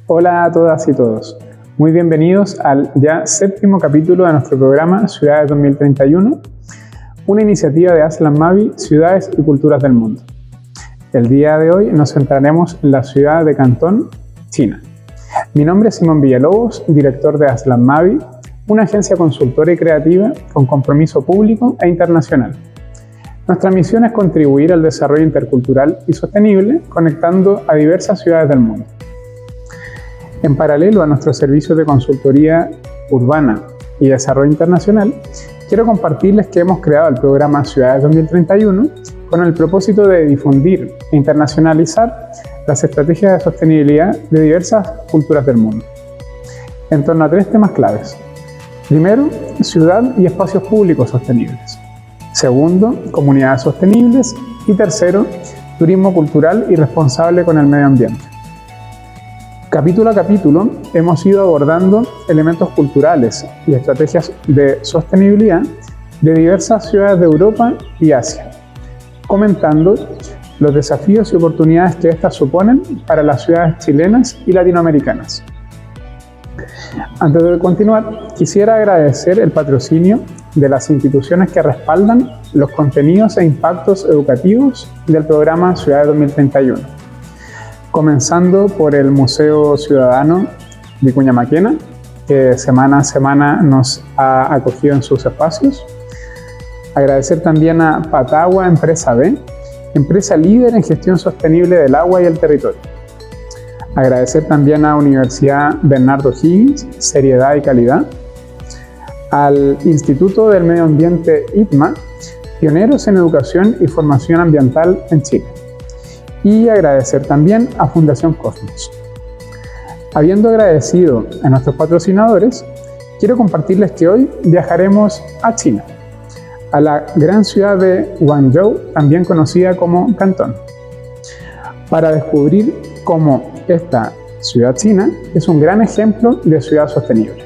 Hola a todas y todos, muy bienvenidos al ya 7º capítulo de nuestro programa Ciudades 2031, una iniciativa de Aslan Mavi, Ciudades y Culturas del Mundo. El día de hoy nos centraremos en la ciudad de Cantón, China. Mi nombre es Simón Villalobos, director de Aslan Mavi, una agencia consultora y creativa con compromiso público e internacional. Nuestra misión es contribuir al desarrollo intercultural y sostenible, conectando a diversas ciudades del mundo. En paralelo a nuestros servicios de consultoría urbana y desarrollo internacional, quiero compartirles que hemos creado el programa Ciudades 2031 con el propósito de difundir e internacionalizar las estrategias de sostenibilidad de diversas culturas del mundo, en torno a 3 temas claves. Primero, ciudad y espacios públicos sostenibles. Segundo, comunidades sostenibles. Y tercero, turismo cultural y responsable con el medio ambiente. Capítulo a capítulo hemos ido abordando elementos culturales y estrategias de sostenibilidad de diversas ciudades de Europa y Asia, comentando los desafíos y oportunidades que estas suponen para las ciudades chilenas y latinoamericanas. Antes de continuar, quisiera agradecer el patrocinio de las instituciones que respaldan los contenidos e impactos educativos del programa Ciudades 2031. Comenzando por el Museo Ciudadano Vicuña Maquena, que semana a semana nos ha acogido en sus espacios. Agradecer también a Patagua Empresa B, empresa líder en gestión sostenible del agua y el territorio. Agradecer también a Universidad Bernardo Higgins, seriedad y calidad. Al Instituto del Medio Ambiente ITMA, pioneros en educación y formación ambiental en Chile. Y agradecer también a Fundación Cosmos. Habiendo agradecido a nuestros patrocinadores, quiero compartirles que hoy viajaremos a China, a la gran ciudad de Guangzhou, también conocida como Cantón, para descubrir cómo esta ciudad china es un gran ejemplo de ciudad sostenible.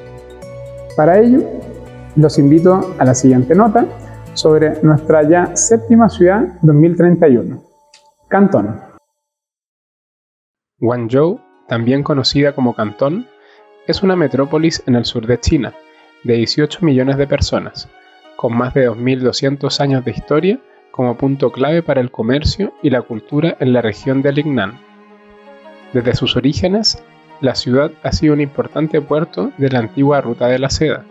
Para ello, los invito a la siguiente nota sobre nuestra ya 7ª ciudad 2031, Cantón. Guangzhou, también conocida como Cantón, es una metrópolis en el sur de China, de 18 millones de personas, con más de 2.200 años de historia como punto clave para el comercio y la cultura en la región de Lingnan. Desde sus orígenes, la ciudad ha sido un importante puerto de la antigua Ruta de la Seda,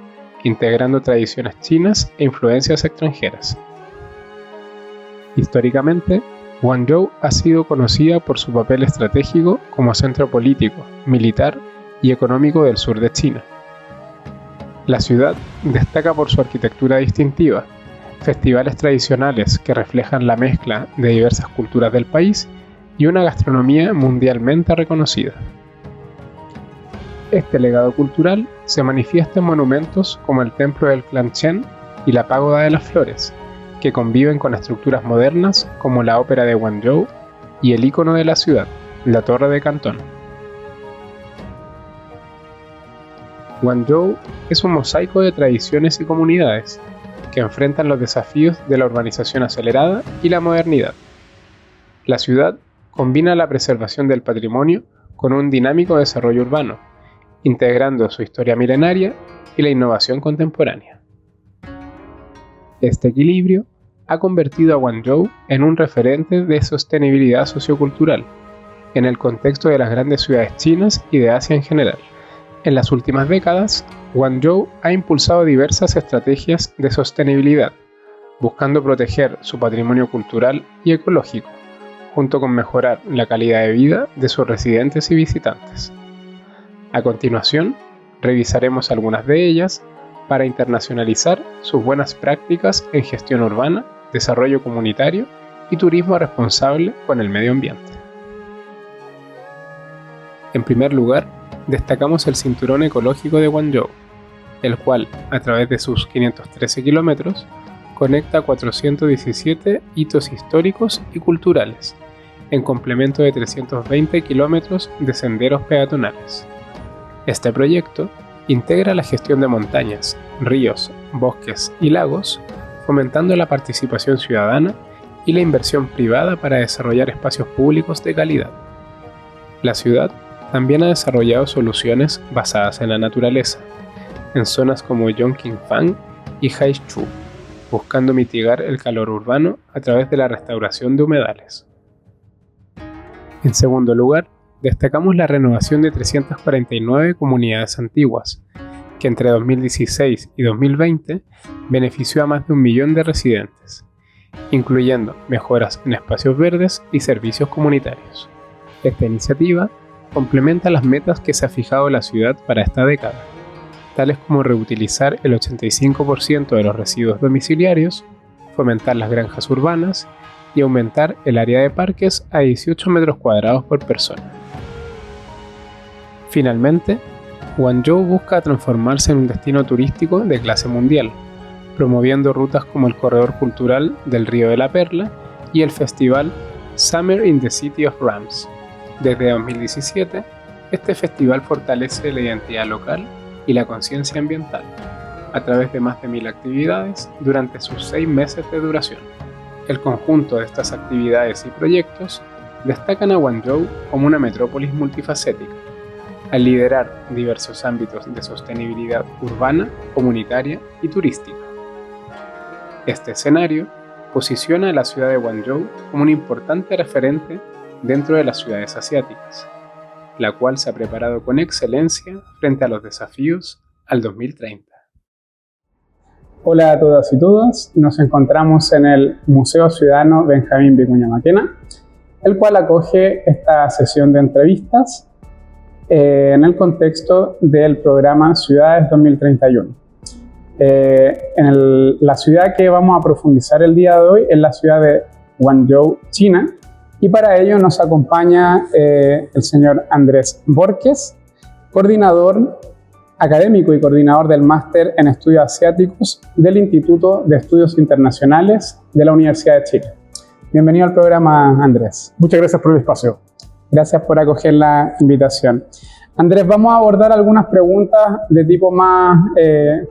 integrando tradiciones chinas e influencias extranjeras. Históricamente, Guangzhou ha sido conocida por su papel estratégico como centro político, militar y económico del sur de China. La ciudad destaca por su arquitectura distintiva, festivales tradicionales que reflejan la mezcla de diversas culturas del país y una gastronomía mundialmente reconocida. Este legado cultural se manifiesta en monumentos como el Templo del Clan Chen y la Pagoda de las Flores, que conviven con estructuras modernas como la Ópera de Guangzhou y el ícono de la ciudad, la Torre de Cantón. Guangzhou es un mosaico de tradiciones y comunidades que enfrentan los desafíos de la urbanización acelerada y la modernidad. La ciudad combina la preservación del patrimonio con un dinámico desarrollo urbano, integrando su historia milenaria y la innovación contemporánea. Este equilibrio ha convertido a Guangzhou en un referente de sostenibilidad sociocultural, en el contexto de las grandes ciudades chinas y de Asia en general. En las últimas décadas, Guangzhou ha impulsado diversas estrategias de sostenibilidad, buscando proteger su patrimonio cultural y ecológico, junto con mejorar la calidad de vida de sus residentes y visitantes. A continuación, revisaremos algunas de ellas para internacionalizar sus buenas prácticas en gestión urbana, desarrollo comunitario y turismo responsable con el medio ambiente. En primer lugar, destacamos el Cinturón Ecológico de Guangzhou, el cual, a través de sus 513 kilómetros, conecta 417 hitos históricos y culturales, en complemento de 320 kilómetros de senderos peatonales. Este proyecto integra la gestión de montañas, ríos, bosques y lagos, fomentando la participación ciudadana y la inversión privada para desarrollar espacios públicos de calidad. La ciudad También ha desarrollado soluciones basadas en la naturaleza, en zonas como Yongqingfang y Haichu, buscando mitigar el calor urbano a través de la restauración de humedales. En segundo lugar, destacamos la renovación de 349 comunidades antiguas, que entre 2016 y 2020 benefició a más de 1 millón de residentes, incluyendo mejoras en espacios verdes y servicios comunitarios. Esta iniciativa complementa las metas que se ha fijado la ciudad para esta década, tales como reutilizar el 85% de los residuos domiciliarios, fomentar las granjas urbanas y aumentar el área de parques a 18 metros cuadrados por persona. Finalmente, Guangzhou busca transformarse en un destino turístico de clase mundial, promoviendo rutas como el Corredor Cultural del Río de la Perla y el festival Summer in the City of Rams. Desde 2017, este festival fortalece la identidad local y la conciencia ambiental, a través de más de 1000 actividades durante sus 6 meses de duración. El conjunto de estas actividades y proyectos destacan a Guangzhou como una metrópolis multifacética, al liderar diversos ámbitos de sostenibilidad urbana, comunitaria y turística. Este escenario posiciona a la ciudad de Guangzhou como un importante referente dentro de las ciudades asiáticas, la cual se ha preparado con excelencia frente a los desafíos al 2030. Hola a todas y todos, nos encontramos en el Museo Ciudadano Benjamín Vicuña Mackenna, el cual acoge esta sesión de entrevistas en el contexto del programa Ciudades 2031. La ciudad que vamos a profundizar el día de hoy es la ciudad de Guangzhou, China, y para ello nos acompaña el señor Andrés Borges, coordinador académico y coordinador del Máster en Estudios Asiáticos del Instituto de Estudios Internacionales de la Universidad de Chile. Bienvenido al programa, Andrés. Muchas gracias por el espacio. Gracias por acoger la invitación. Andrés, vamos a abordar algunas preguntas de tipo más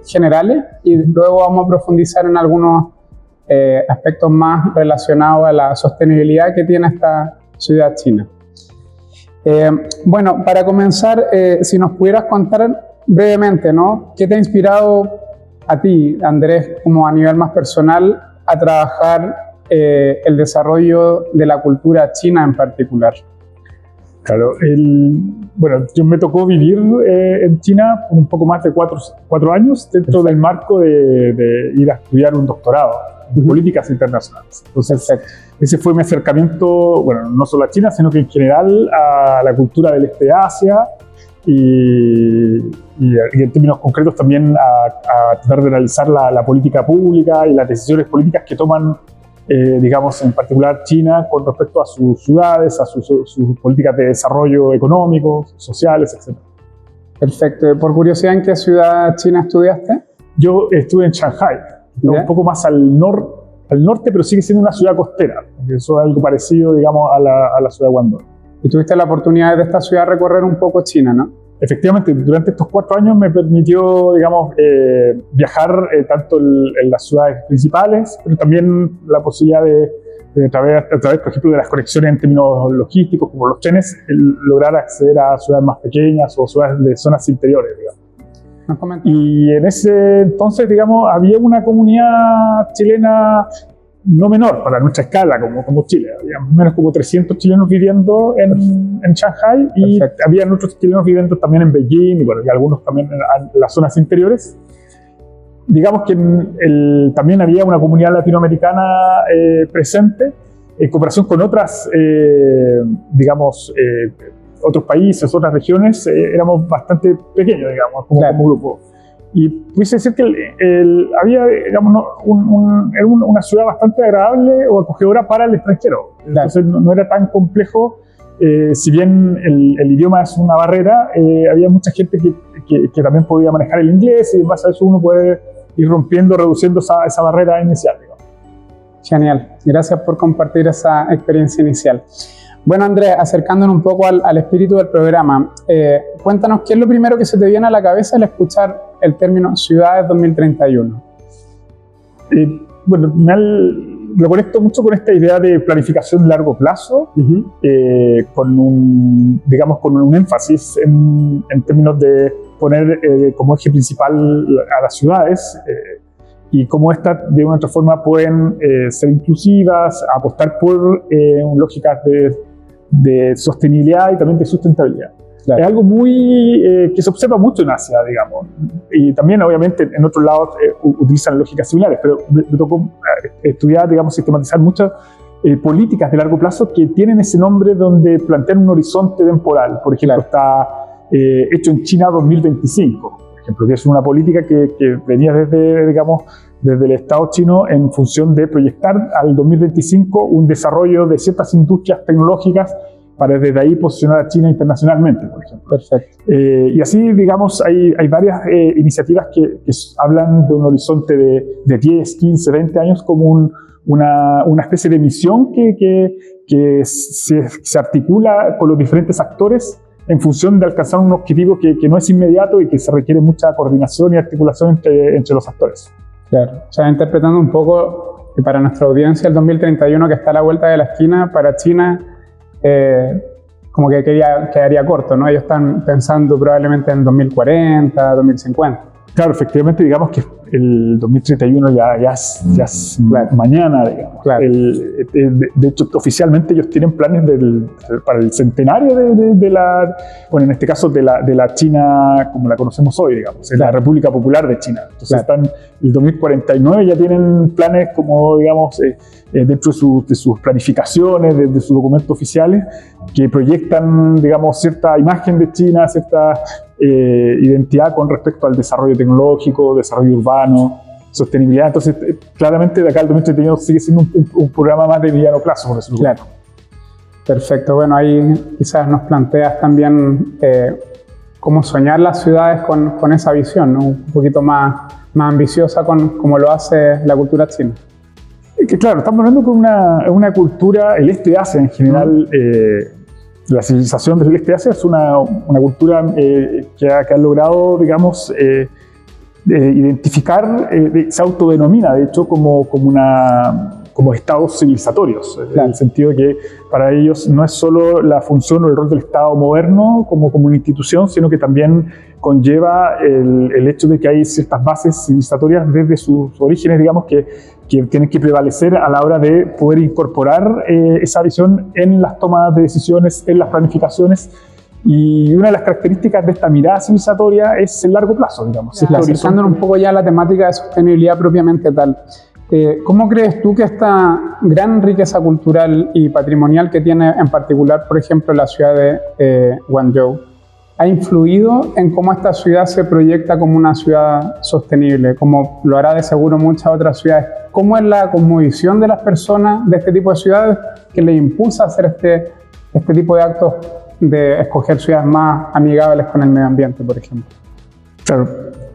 generales y luego vamos a profundizar en algunos aspectos más relacionados a la sostenibilidad que tiene esta ciudad china. Bueno, para comenzar, si nos pudieras contar brevemente, ¿no? ¿Qué te ha inspirado a ti, Andrés, como a nivel más personal, a trabajar el desarrollo de la cultura china en particular? Claro, bueno, yo me tocó vivir en China por un poco más de 4 años dentro del marco de ir a estudiar un doctorado en políticas internacionales. Entonces, ese fue mi acercamiento, bueno, no solo a China, sino que en general a la cultura del este de Asia y en términos concretos también a tratar de analizar la política pública y las decisiones políticas que toman digamos, en particular China, con respecto a sus ciudades, a sus políticas de desarrollo económico, sociales, etc. Perfecto. Por curiosidad, ¿en qué ciudad china estudiaste? Yo estuve en Shanghái, un poco más al norte, pero sigue siendo una ciudad costera. Eso es algo parecido, digamos, a la ciudad de Guangdong. Y tuviste la oportunidad de esta ciudad recorrer un poco China, ¿no? Efectivamente, durante estos 4 años me permitió, digamos, viajar tanto en las ciudades principales, pero también la posibilidad a través, por ejemplo, de las conexiones en términos logísticos, como los trenes, lograr acceder a ciudades más pequeñas o ciudades de zonas interiores, digamos. Y en ese entonces, digamos, había una comunidad chilena no menor para nuestra escala, como Chile. Había menos como 300 chilenos viviendo en Shanghái y había otros chilenos viviendo también en Beijing y algunos también en las zonas interiores. Digamos que también había una comunidad latinoamericana presente en cooperación con otras, digamos, otros países, otras regiones. Éramos bastante pequeños, digamos, como grupo. Y pudiese decir que había, digamos, era una ciudad bastante agradable o acogedora para el extranjero. Entonces no era tan complejo, si bien el idioma es una barrera, había mucha gente que también podía manejar el inglés y en base a eso uno puede ir reduciendo esa barrera inicial, digamos. Genial, gracias por compartir esa experiencia inicial. Bueno, Andrés, acercándonos un poco al espíritu del programa, cuéntanos qué es lo primero que se te viene a la cabeza al escuchar el término Ciudades 2031. Bueno, lo conecto mucho con esta idea de planificación de largo plazo, con un énfasis en términos de poner como eje principal a las ciudades, y cómo estas de una u otra forma pueden ser inclusivas, apostar por lógicas de sostenibilidad y también de sustentabilidad. Claro. Es algo muy que se observa mucho en Asia, digamos, y también obviamente en otros lados utilizan lógicas similares, pero me tocó estudiar, digamos, sistematizar muchas políticas de largo plazo que tienen ese nombre, donde plantean un horizonte temporal. Por ejemplo, está hecho en China 2025, por ejemplo, que es una política que venía desde el Estado chino en función de proyectar al 2025 un desarrollo de ciertas industrias tecnológicas para desde ahí posicionar a China internacionalmente, por ejemplo. Perfecto. Y así, digamos, hay varias iniciativas que hablan de un horizonte de 10, 15, 20 años como una especie de misión que se articula con los diferentes actores en función de alcanzar un objetivo que no es inmediato y que se requiere mucha coordinación y articulación entre los actores. Claro, o sea, interpretando un poco que para nuestra audiencia el 2031, que está a la vuelta de la esquina, para China como que quedaría corto, ¿no? Ellos están pensando probablemente en 2040, 2050. Claro, efectivamente, digamos que el 2031 ya es claro. Mañana, digamos. Claro. De hecho, oficialmente ellos tienen planes para el centenario bueno, en este caso de la China como la conocemos hoy, digamos, es la República Popular de China. Entonces el 2049 ya tienen planes como, digamos, dentro de sus planificaciones, de sus documentos oficiales, que proyectan, digamos, cierta imagen de China, cierta identidad con respecto al desarrollo tecnológico, desarrollo urbano, sostenibilidad. Entonces, claramente de acá al 2031 sigue siendo un programa más de mediano plazo, por decirlo. Claro. Perfecto. Bueno, ahí quizás nos planteas también cómo soñar las ciudades con esa visión, ¿no? Un poquito más ambiciosa como lo hace la cultura china. Que claro, estamos hablando con una cultura, el este de Asia en general, la civilización del este de Asia es una cultura que ha logrado, digamos, identificar, se autodenomina, de hecho, como estados civilizatorios, en el sentido de que para ellos no es solo la función o el rol del Estado moderno como una institución, sino que también conlleva el hecho de que hay ciertas bases civilizatorias desde sus orígenes, digamos, que tienen que prevalecer a la hora de poder incorporar esa visión en las tomas de decisiones, en las planificaciones. Y una de las características de esta mirada civilizatoria es el largo plazo, digamos. Acercándonos un poco ya a la temática de sostenibilidad propiamente tal, ¿cómo crees tú que esta gran riqueza cultural y patrimonial que tiene en particular, por ejemplo, la ciudad de Guangzhou, ha influido en cómo esta ciudad se proyecta como una ciudad sostenible, como lo hará de seguro muchas otras ciudades? ¿Cómo es la cosmovisión de las personas de este tipo de ciudades que les impulsa a hacer este tipo de actos de escoger ciudades más amigables con el medio ambiente, por ejemplo? Claro,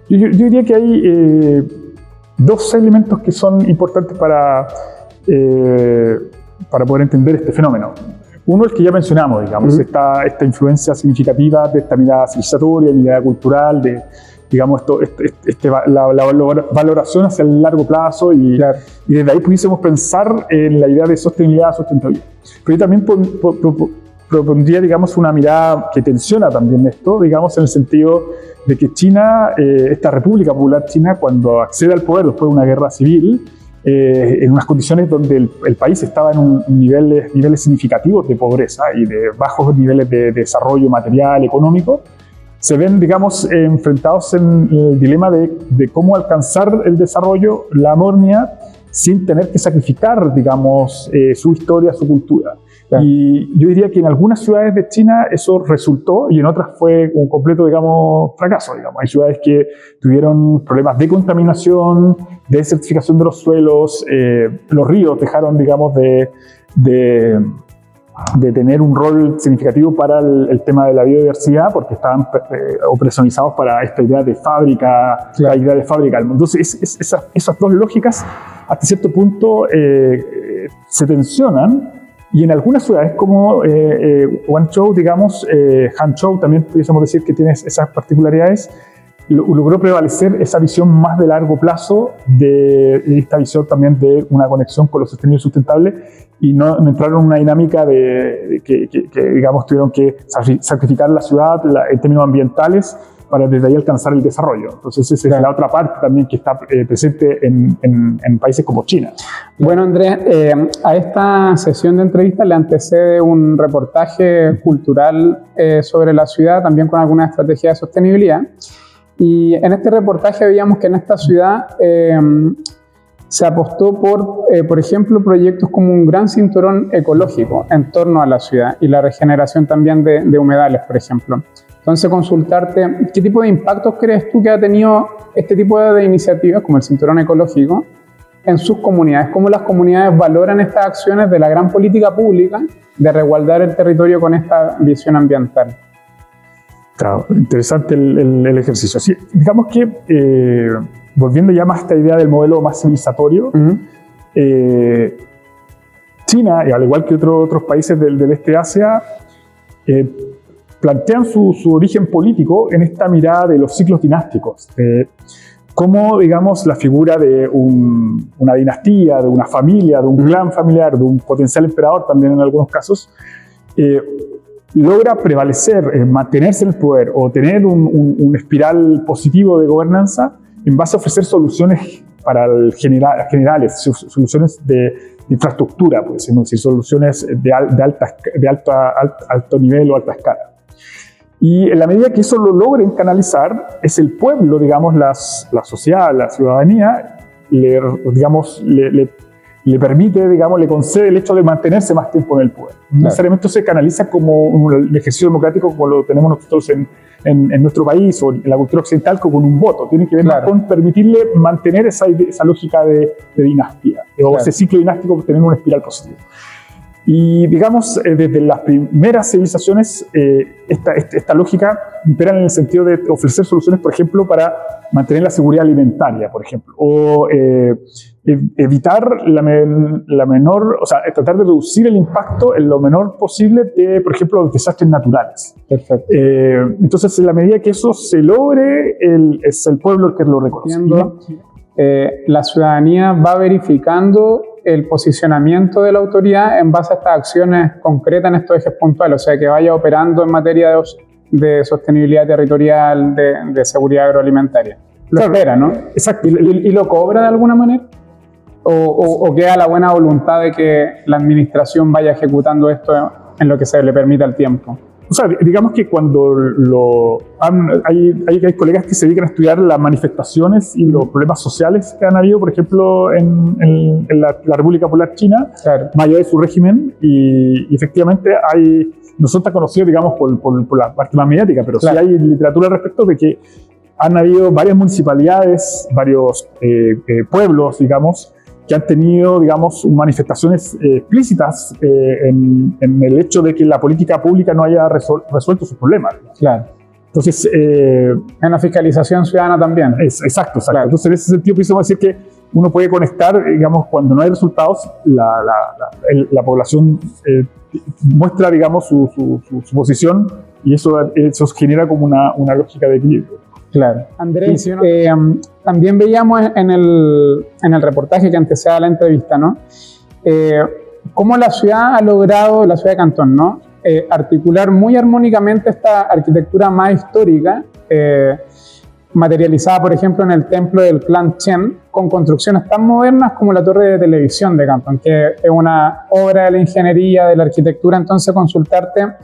yo diría que hay dos elementos que son importantes para poder entender este fenómeno. Uno, el que ya mencionamos, digamos, esta influencia significativa de esta mirada civilizatoria, mirada cultural, digamos, la valoración hacia el largo plazo y desde ahí pudiésemos pensar en la idea de sostenibilidad, sustentabilidad. Pero yo también propondría, digamos, una mirada que tensiona también esto, digamos, en el sentido de que China, esta República Popular China, cuando accede al poder después de una guerra civil, en unas condiciones donde el país estaba en niveles significativos de pobreza y de bajos niveles de desarrollo material, económico, se ven, digamos, enfrentados en el dilema de cómo alcanzar el desarrollo, la modernidad, sin tener que sacrificar, digamos, su historia, su cultura. Claro. Y yo diría que en algunas ciudades de China eso resultó y en otras fue un completo, digamos, fracaso. Digamos. Hay ciudades que tuvieron problemas de contaminación, de desertificación de los suelos, los ríos dejaron, digamos, de tener un rol significativo para el tema de la biodiversidad porque estaban operacionalizados para esta idea de fábrica, la idea de fábrica. Entonces esas dos lógicas hasta cierto punto se tensionan. Y en algunas ciudades como Guangzhou, digamos, Hangzhou, también pudiésemos decir que tiene esas particularidades, logró prevalecer esa visión más de largo plazo, de esta visión también de una conexión con lo sostenible y sustentable, y no entraron en una dinámica de que digamos, tuvieron que sacrificar la ciudad en términos ambientales para desde ahí alcanzar el desarrollo. Entonces esa es la otra parte también que está presente en países como China. Bueno, Andrés, a esta sesión de entrevistas le antecede un reportaje cultural sobre la ciudad, también con alguna estrategia de sostenibilidad. Y en este reportaje veíamos que en esta ciudad se apostó por ejemplo, proyectos como un gran cinturón ecológico en torno a la ciudad y la regeneración también de humedales, por ejemplo. Entonces, consultarte, ¿qué tipo de impactos crees tú que ha tenido este tipo de iniciativas, como el cinturón ecológico, en sus comunidades? ¿Cómo las comunidades valoran estas acciones de la gran política pública de resguardar el territorio con esta visión ambiental? Claro, interesante el ejercicio. Sí, digamos que, volviendo ya más a esta idea del modelo más civilizatorio, China, al igual que otros países del este de Asia, plantean su origen político en esta mirada de los ciclos dinásticos. Cómo, digamos, la figura de una dinastía, de una familia, de un clan familiar, de un potencial emperador también en algunos casos, logra prevalecer, mantenerse en el poder o tener un espiral positivo de gobernanza en base a ofrecer soluciones para generales, soluciones de infraestructura, pues, decir, soluciones de alto nivel o alta escala. Y en la medida que eso lo logren canalizar, es el pueblo, digamos, la sociedad, la ciudadanía, le permite, digamos, le concede el hecho de mantenerse más tiempo en el poder. No necesariamente se canaliza como un ejercicio democrático como lo tenemos nosotros en nuestro país o en la cultura occidental, como con un voto. Tiene que ver más con permitirle mantener esa lógica de dinastía, o ese ciclo dinástico, tener una espiral positiva. Y digamos, desde las primeras civilizaciones, esta lógica impera en el sentido de ofrecer soluciones, por ejemplo, para mantener la seguridad alimentaria, por ejemplo, o evitar tratar de reducir el impacto en lo menor posible de, por ejemplo, los desastres naturales. Perfecto. Entonces, en la medida que eso se logre, es el pueblo el que lo reconoce. La ciudadanía va verificando el posicionamiento de la autoridad en base a estas acciones concretas en estos ejes puntuales, o sea, que vaya operando en materia de sostenibilidad territorial, de seguridad agroalimentaria. Lo espera, ¿no? Exacto. ¿Y lo cobra de alguna manera? ¿O queda la buena voluntad de que la administración vaya ejecutando esto en lo que se le permita el tiempo? O sea, digamos que cuando hay colegas que se dedican a estudiar las manifestaciones y los problemas sociales que han habido, por ejemplo, en la República Popular China, más allá de su régimen, y efectivamente no son tan conocidos, digamos, por la parte más mediática, pero sí hay literatura al respecto de que han habido varias municipalidades, varios pueblos, digamos, que han tenido, digamos, manifestaciones explícitas en el hecho de que la política pública no haya resuelto sus problemas. Claro. Entonces, una fiscalización ciudadana también. Exacto. Claro. Entonces, en ese sentido, podemos decir que uno puede conectar, digamos, cuando no hay resultados, la población muestra, digamos, su posición, y eso genera como una lógica de equilibrio. Claro. Andrés, también veíamos en el reportaje que antecede a la entrevista, ¿no? Cómo la ciudad ha logrado, la ciudad de Cantón, ¿no? Articular muy armónicamente esta arquitectura más histórica, materializada, por ejemplo, en el templo del clan Chen, con construcciones tan modernas como la torre de televisión de Cantón, que es una obra de la ingeniería, de la arquitectura. Entonces, consultarte,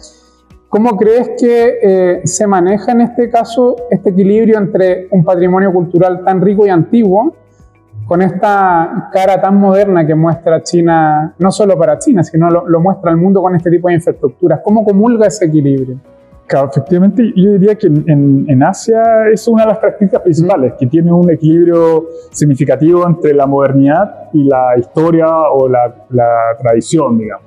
¿cómo crees que se maneja en este caso este equilibrio entre un patrimonio cultural tan rico y antiguo con esta cara tan moderna que muestra China, no solo para China, sino lo muestra al mundo con este tipo de infraestructuras? ¿Cómo comulga ese equilibrio? Claro, efectivamente, yo diría que en Asia es una de las características principales, que tiene un equilibrio significativo entre la modernidad y la historia o la tradición, digamos.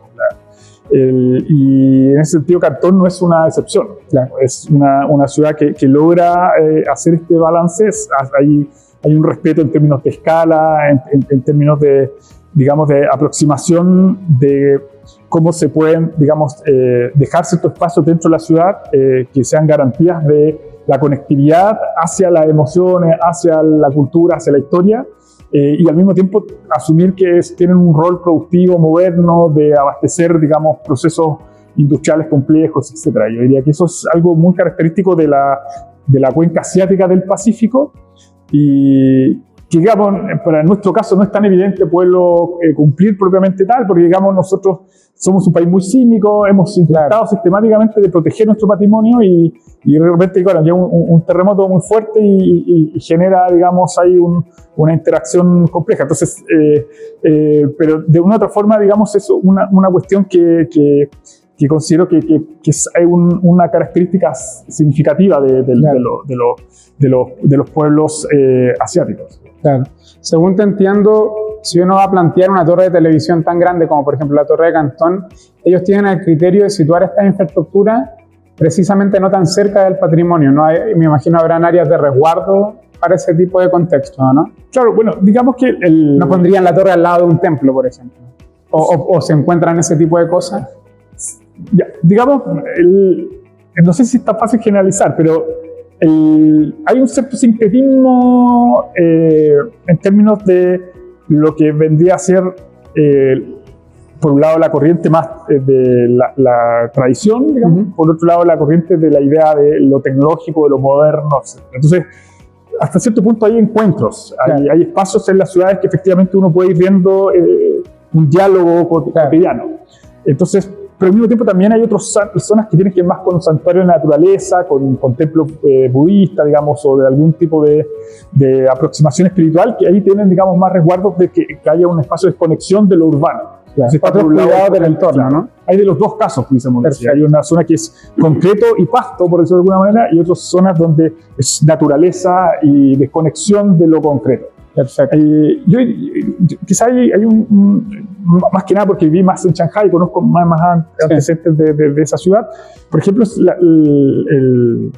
Y en ese sentido Cantón no es una excepción. Claro. Es una ciudad que logra hacer este balance. Hay un respeto en términos de escala, en términos de, digamos, de aproximación de cómo se pueden, digamos, dejar ciertos espacios dentro de la ciudad que sean garantías de la conectividad hacia las emociones, hacia la cultura, hacia la historia, y al mismo tiempo asumir que tienen un rol productivo, moderno, de abastecer, digamos, procesos industriales complejos, etc. Yo diría que eso es algo muy característico de la cuenca asiática del Pacífico, y que, digamos, para nuestro caso no es tan evidente poderlo cumplir propiamente tal, porque, digamos, nosotros somos un país muy sísmico, hemos intentado sistemáticamente de proteger nuestro patrimonio, y de repente, claro, llega un terremoto muy fuerte y genera, digamos, ahí una interacción compleja. Entonces, pero de una u otra forma, digamos, es una cuestión que considero que hay una característica significativa de los pueblos asiáticos. Claro. Según te entiendo, si uno va a plantear una torre de televisión tan grande como por ejemplo la Torre de Cantón, ellos tienen el criterio de situar esta infraestructura precisamente no tan cerca del patrimonio, ¿no? Me imagino habrán áreas de resguardo para ese tipo de contexto, ¿no? Claro, bueno, digamos que no pondrían la torre al lado de un templo, por ejemplo, o se encuentran ese tipo de cosas. Ya, digamos, no sé si está fácil generalizar, pero hay un cierto sincretismo en términos de lo que vendría a ser, por un lado, la corriente más de la tradición, digamos, por otro lado, la corriente de la idea de lo tecnológico, de lo moderno, etc. Entonces, hasta cierto punto hay encuentros, hay espacios en las ciudades que efectivamente uno puede ir viendo un diálogo cotidiano. Entonces, pero al mismo tiempo también hay otras zonas que tienen que ver más con un santuario de naturaleza, con templos budistas, digamos, o de algún tipo de aproximación espiritual, que ahí tienen, digamos, más resguardos de que haya un espacio de desconexión de lo urbano. Entonces, otro cuidado del entorno, ¿no? Hay de los dos casos, pudiésemos decir. Hay una zona que es concreto y pasto, por decirlo de alguna manera, y otras zonas donde es naturaleza y desconexión de lo concreto. Perfecto. Quizá hay más que nada porque viví más en Shanghái, conozco más antecedentes de esa ciudad. Por ejemplo,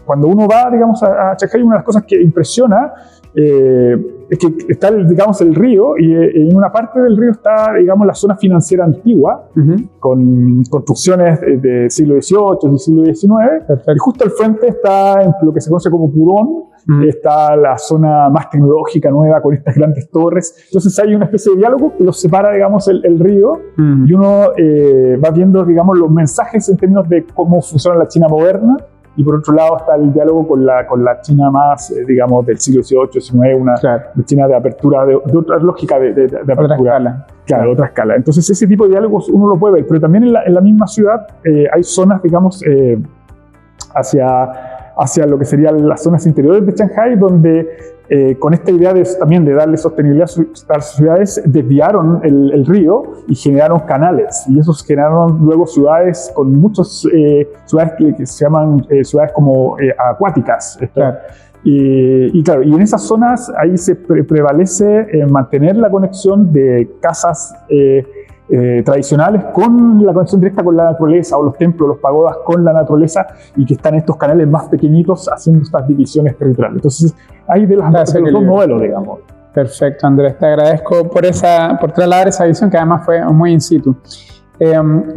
cuando uno va, digamos, a Shanghái, una de las cosas que impresiona es que está, digamos, el río, y en una parte del río está, digamos, la zona financiera antigua, con construcciones del siglo XVIII, del siglo XIX, y justo al frente está en lo que se conoce como Pudong, está la zona más tecnológica nueva con estas grandes torres. Entonces hay una especie de diálogo que los separa, digamos, el río, y uno va viendo, digamos, los mensajes en términos de cómo funciona la China moderna, y por otro lado está el diálogo con la China más, digamos, del siglo XVIII, XIX, una China de apertura, de otra lógica de apertura. Otra escala. Claro, otra escala. Entonces ese tipo de diálogos uno lo puede ver, pero también en la misma ciudad hay zonas, digamos, hacia lo que serían las zonas interiores de Shanghái, donde con esta idea también de darle sostenibilidad a las ciudades, desviaron el río y generaron canales, y esos generaron luego ciudades con muchas ciudades que se llaman ciudades como acuáticas. Claro. Y claro, y en esas zonas ahí se prevalece mantener la conexión de casas tradicionales con la conexión directa con la naturaleza, o los templos, los pagodas con la naturaleza, y que están estos canales más pequeñitos haciendo estas divisiones territoriales. Entonces hay de los dos modelos, digamos. Perfecto, Andrés, te agradezco por trasladar esa visión, que además fue muy in situ.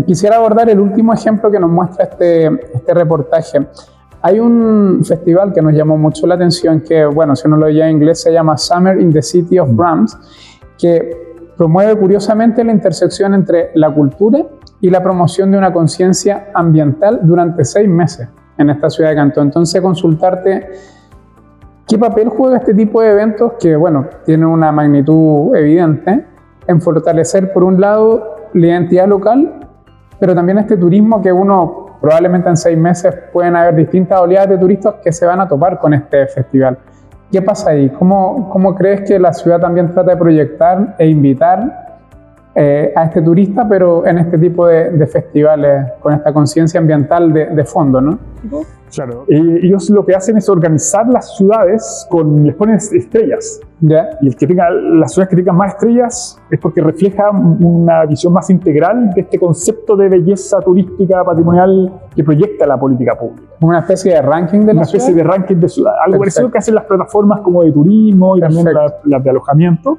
Quisiera abordar el último ejemplo que nos muestra este reportaje. Hay un festival que nos llamó mucho la atención, que, bueno, si uno lo oye en inglés, se llama Summer in the City of Brahms, que promueve curiosamente la intersección entre la cultura y la promoción de una conciencia ambiental durante 6 meses en esta ciudad de Cantón. Entonces, consultarte qué papel juega este tipo de eventos que, bueno, tienen una magnitud evidente en fortalecer, por un lado, la identidad local, pero también este turismo que uno, probablemente en 6 meses pueden haber distintas oleadas de turistas que se van a topar con este festival. ¿Qué pasa ahí? ¿Cómo crees que la ciudad también trata de proyectar e invitar a este turista, pero en este tipo de festivales, con esta conciencia ambiental de fondo, ¿no? Claro. Ellos lo que hacen es organizar las ciudades les ponen estrellas. ¿Ya? Y las ciudades que tengan más estrellas es porque refleja una visión más integral de este concepto de belleza turística patrimonial que proyecta la política pública. Una especie de ranking de la ciudad. Una especie de ranking de ciudad. Algo parecido que hacen las plataformas como de turismo y también las de alojamiento.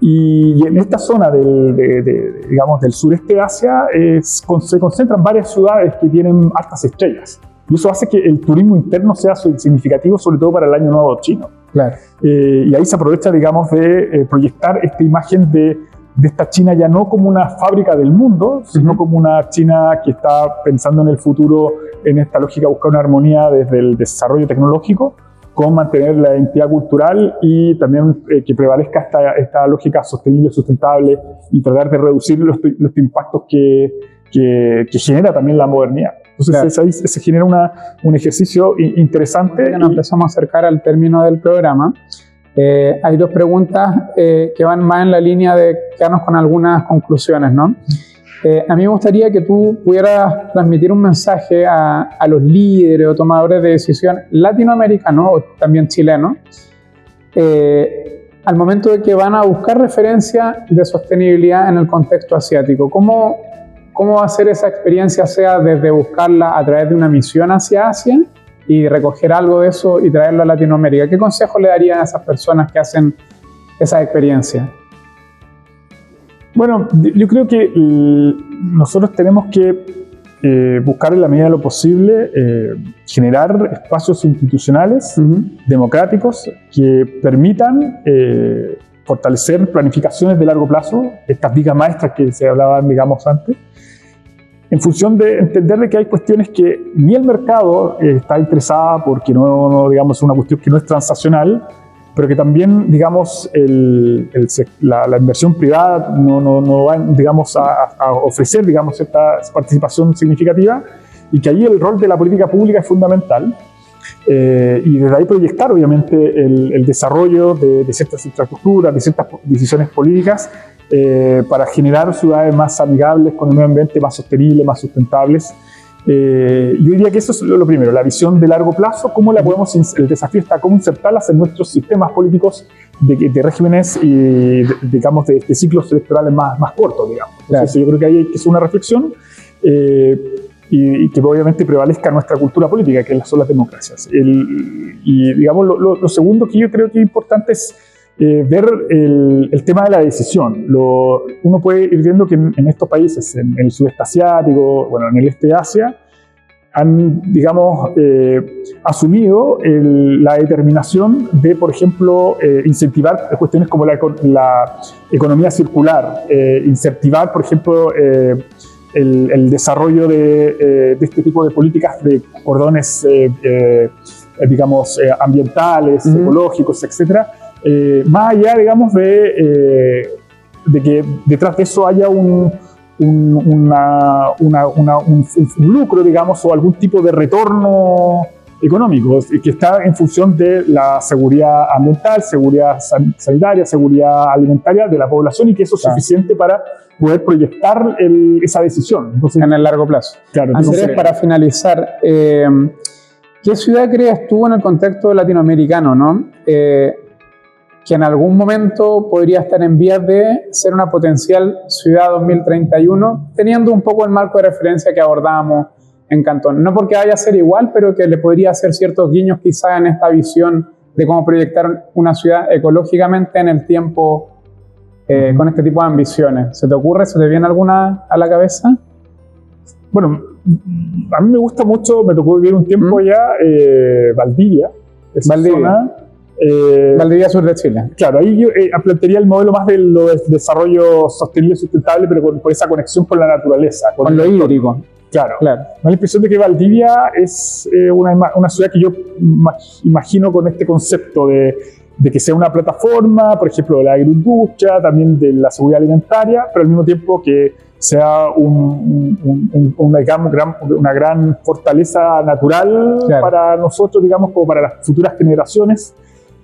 Y en esta zona digamos, del sureste de Asia se concentran varias ciudades que tienen altas estrellas. y eso hace que el turismo interno sea significativo, sobre todo para el Año Nuevo chino. Claro. Y ahí se aprovecha, digamos, de proyectar esta imagen de esta China ya no como una fábrica del mundo, sino como una China que está pensando en el futuro en esta lógica de buscar una armonía desde el desarrollo tecnológico con mantener la identidad cultural y también que prevalezca esta lógica sostenible, sustentable y tratar de reducir los impactos que genera también la modernidad. Entonces claro, ahí se genera un ejercicio interesante. Nos empezamos a acercar al término del programa. Hay dos preguntas que van más en la línea de quedarnos con algunas conclusiones, ¿no? A mí me gustaría que tú pudieras transmitir un mensaje a los líderes o tomadores de decisión latinoamericanos o también chilenos al momento de que van a buscar referencia de sostenibilidad en el contexto asiático. ¿Cómo va a ser esa experiencia, sea desde buscarla a través de una misión hacia Asia y recoger algo de eso y traerlo a Latinoamérica? ¿Qué consejo le darían a esas personas que hacen esa experiencia? Bueno, yo creo que nosotros tenemos que buscar en la medida de lo posible generar espacios institucionales democráticos que permitan fortalecer planificaciones de largo plazo, estas vigas maestras que se hablaban, digamos, antes, en función de entender que hay cuestiones que ni el mercado está interesada porque no digamos, es una cuestión que no es transaccional, pero que también, digamos, la inversión privada no va, digamos, a ofrecer, digamos, esta participación significativa, y que ahí el rol de la política pública es fundamental, y desde ahí proyectar, obviamente, el desarrollo de ciertas infraestructuras, de ciertas decisiones políticas, para generar ciudades más amigables con el medio ambiente, más sostenibles, más sustentables. Yo diría que eso es lo primero, la visión de largo plazo, cómo la podemos, el desafío está cómo insertarlas en nuestros sistemas políticos de regímenes y digamos de ciclos electorales más cortos, digamos. Entonces, claro, yo creo que ahí hay que hacer una reflexión y que obviamente prevalezca nuestra cultura política, que son las democracias. Y digamos lo segundo que yo creo que es importante es ver el tema de la decisión. Uno puede ir viendo que en estos países, en el sudeste asiático, bueno, en el este de Asia, han, digamos, asumido la determinación de, por ejemplo, incentivar cuestiones como la economía circular, incentivar, por ejemplo, el desarrollo de este tipo de políticas de cordones, digamos, ambientales, ecológicos, etcétera. Más allá, digamos, de que detrás de eso haya un lucro, digamos, o algún tipo de retorno económico, que está en función de la seguridad ambiental, seguridad sanitaria, seguridad alimentaria de la población, y que eso es suficiente para poder proyectar esa decisión. Entonces, en el largo plazo. Claro, Andrés, para finalizar, ¿qué ciudad crees tú en el contexto latinoamericano, ¿no? Que en algún momento podría estar en vías de ser una potencial ciudad 2031, teniendo un poco el marco de referencia que abordábamos en Cantón? No porque vaya a ser igual, pero que le podría hacer ciertos guiños quizá en esta visión de cómo proyectar una ciudad ecológicamente en el tiempo con este tipo de ambiciones. ¿Se te ocurre? ¿Se te viene alguna a la cabeza? Bueno, a mí me gusta mucho, me tocó vivir un tiempo allá, Valdivia. Valdivia. Valdivia, sur de Chile. Claro, ahí yo plantearía el modelo más del desarrollo sostenible y sustentable, pero por esa conexión con la naturaleza. Con lo hídrico. Claro. Me da la impresión de que Valdivia es una ciudad que yo imagino con este concepto de que sea una plataforma, por ejemplo, de la agroindustria, también de la seguridad alimentaria, pero al mismo tiempo que sea una gran fortaleza natural, claro, para nosotros, digamos, como para las futuras generaciones,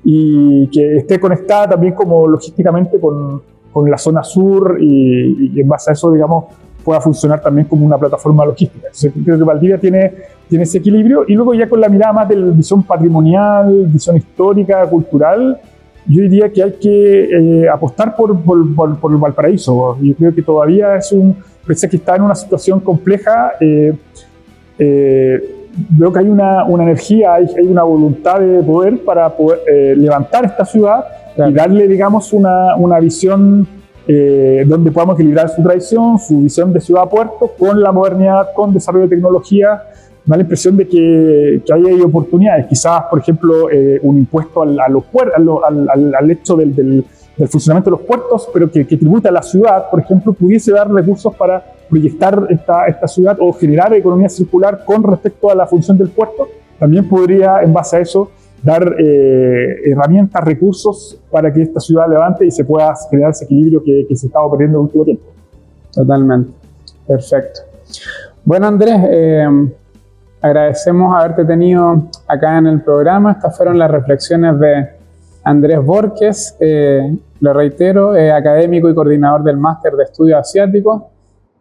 y que esté conectada también como logísticamente con la zona sur y en base a eso, digamos, pueda funcionar también como una plataforma logística. Entonces, creo que Valdivia tiene ese equilibrio, y luego ya con la mirada más de la visión patrimonial, visión histórica, cultural, yo diría que hay que apostar por Valparaíso. Yo creo que todavía pese a que está en una situación compleja, veo que hay una energía, hay una voluntad de poder para poder levantar esta ciudad, claro, y darle, digamos, una visión donde podamos equilibrar su tradición, su visión de ciudad-puerto, con la modernidad, con desarrollo de tecnología, da la impresión de que ahí hay oportunidades. Quizás, por ejemplo, un impuesto al hecho del funcionamiento de los puertos, pero que tributa a la ciudad, por ejemplo, pudiese dar recursos para proyectar esta ciudad o generar economía circular con respecto a la función del puerto. También podría, en base a eso, dar herramientas, recursos para que esta ciudad levante y se pueda generar ese equilibrio que se estaba perdiendo en el último tiempo. Totalmente. Perfecto. Bueno, Andrés, agradecemos haberte tenido acá en el programa. Estas fueron las reflexiones de Andrés Borges, lo reitero, académico y coordinador del Máster de Estudios Asiáticos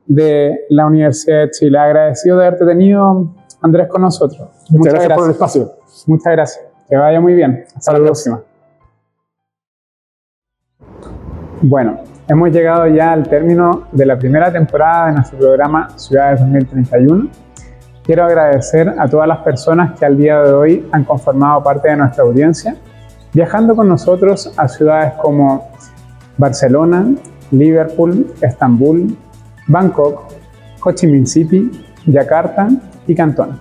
de la Universidad de Chile. Agradecido de haberte tenido, Andrés, con nosotros. Muchas gracias por el espacio. Muchas gracias. Que vaya muy bien. Hasta la próxima. Bueno, hemos llegado ya al término de la primera temporada de nuestro programa Ciudades 2031. Quiero agradecer a todas las personas que al día de hoy han conformado parte de nuestra audiencia, viajando con nosotros a ciudades como Barcelona, Liverpool, Estambul, Bangkok, Ho Chi Minh City, Yakarta y Cantón.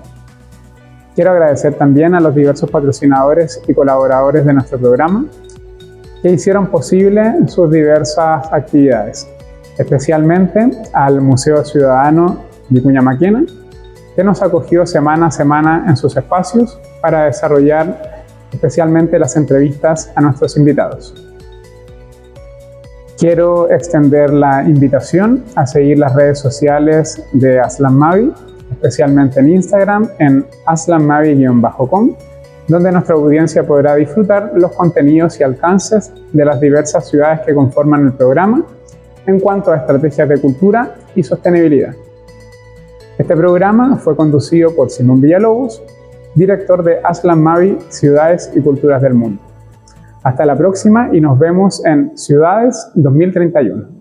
Quiero agradecer también a los diversos patrocinadores y colaboradores de nuestro programa que hicieron posible sus diversas actividades, especialmente al Museo Ciudadano Vicuña Maquena, que nos acogió semana a semana en sus espacios para desarrollar especialmente las entrevistas a nuestros invitados. Quiero extender la invitación a seguir las redes sociales de Aslan Mavi, especialmente en Instagram en aslanmavi_com, donde nuestra audiencia podrá disfrutar los contenidos y alcances de las diversas ciudades que conforman el programa en cuanto a estrategias de cultura y sostenibilidad. Este programa fue conducido por Simón Villalobos, director de Aslan Mavi, Ciudades y Culturas del Mundo. Hasta la próxima y nos vemos en Ciudades 2031.